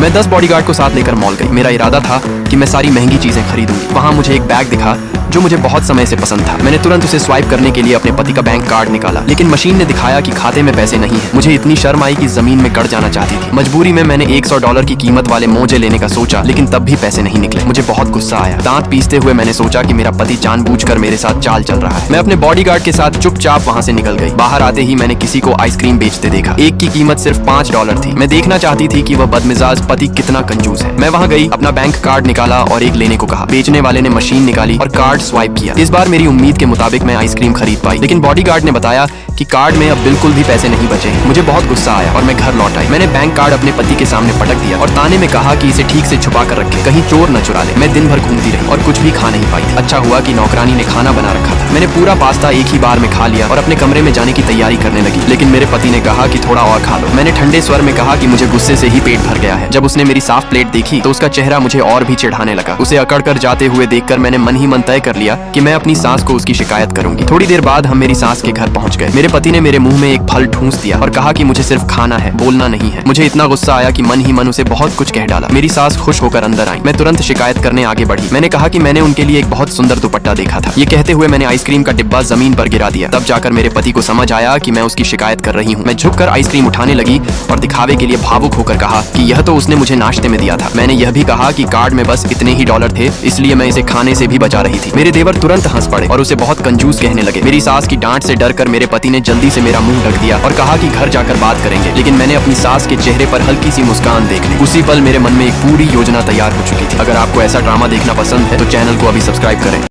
मैं 10 बॉडीगार्ड को साथ लेकर मॉल गई। मेरा इरादा था कि मैं सारी महंगी चीजें खरीदूंगी। वहाँ मुझे एक बैग दिखा जो मुझे बहुत समय से पसंद था। मैंने तुरंत उसे स्वाइप करने के लिए अपने पति का बैंक कार्ड निकाला, लेकिन मशीन ने दिखाया कि खाते में पैसे नहीं है। मुझे इतनी शर्म आई कि जमीन में गड़ जाना चाहती थी। मजबूरी में मैंने $100 की कीमत वाले मोजे लेने का सोचा, लेकिन तब भी पैसे नहीं निकले। मुझे बहुत गुस्सा आया। दांत पीसते हुए मैंने सोचा कि मेरा पति जानबूझकर मेरे साथ चाल चल रहा है। मैं अपने बॉडीगार्ड के साथ चुपचाप वहाँ से निकल गई। बाहर आते ही मैंने किसी को आइसक्रीम बेचते देखा। एक की कीमत सिर्फ $5 थी। मैं देखना चाहती थी कि वह बदमिजाज पति कितना कंजूस है। मैं वहाँ गई, अपना बैंक कार्ड निकाला और एक लेने को कहा। बेचने वाले ने मशीन निकाली और कार्ड स्वाइप किया। इस बार मेरी उम्मीद के मुताबिक मैं आइसक्रीम खरीद पाई, लेकिन बॉडीगार्ड ने बताया कि कार्ड में अब बिल्कुल भी पैसे नहीं बचे हैं। मुझे बहुत गुस्सा आया और मैं घर लौट आई। मैंने बैंक कार्ड अपने पति के सामने पटक दिया और ताने में कहा कि इसे ठीक से छुपा कर रखे, कहीं चोर न चुरा ले। मैं दिन भर घूमती रही और कुछ भी खा नहीं पाई थी। अच्छा हुआ कि नौकरानी ने खाना बना रखा था। मैंने पूरा पास्ता एक ही बार में खा लिया और अपने कमरे में जाने की तैयारी करने लगी, लेकिन मेरे पति ने कहा कि थोड़ा और खा लो। मैंने ठंडे स्वर में कहा कि मुझे गुस्से से ही पेट भर गया है। जब उसने मेरी साफ प्लेट देखी तो उसका चेहरा मुझे और भी चिढ़ाने लगा। उसे अकड़ कर जाते हुए देखकर मैंने मन ही मन तय कर लिया कि मैं अपनी सास को उसकी शिकायत करूंगी। थोड़ी देर बाद हम मेरी सास के घर पहुंच गए। मेरे पति ने मेरे मुंह में एक फल ठूंस दिया और कहा कि मुझे सिर्फ खाना है, बोलना नहीं है। मुझे इतना गुस्सा आया कि मन ही मन उसे बहुत कुछ कह डाला। मेरी सास खुश होकर अंदर आई। मैं तुरंत शिकायत करने आगे बढ़ी। मैंने कहा कि मैंने उनके लिए एक बहुत सुंदर दुपट्टा देखा था। ये कहते हुए मैंने आइसक्रीम का डिब्बा जमीन पर गिरा दिया। तब जाकर मेरे पति को समझ आया कि मैं उसकी शिकायत कर रही हूँ। मैं झुककर आइसक्रीम उठाने लगी और दिखावे के लिए भावुक होकर कहा कि यह तो उसने मुझे नाश्ते में दिया था। मैंने यह भी कहा कि कार्ड में बस इतने ही डॉलर थे, इसलिए मैं इसे खाने से भी बचा रही थी। मेरे देवर तुरंत हंस पड़े और उसे बहुत कंजूस कहने लगे। मेरी सास की डांट से डरकर मेरे पति ने जल्दी से मेरा मुंह ढक दिया और कहा कि घर जाकर बात करेंगे, लेकिन मैंने अपनी सास के चेहरे पर हल्की सी मुस्कान देख ली। उसी पल मेरे मन में एक पूरी योजना तैयार हो चुकी थी। अगर आपको ऐसा ड्रामा देखना पसंद है तो चैनल को अभी सब्सक्राइब करें।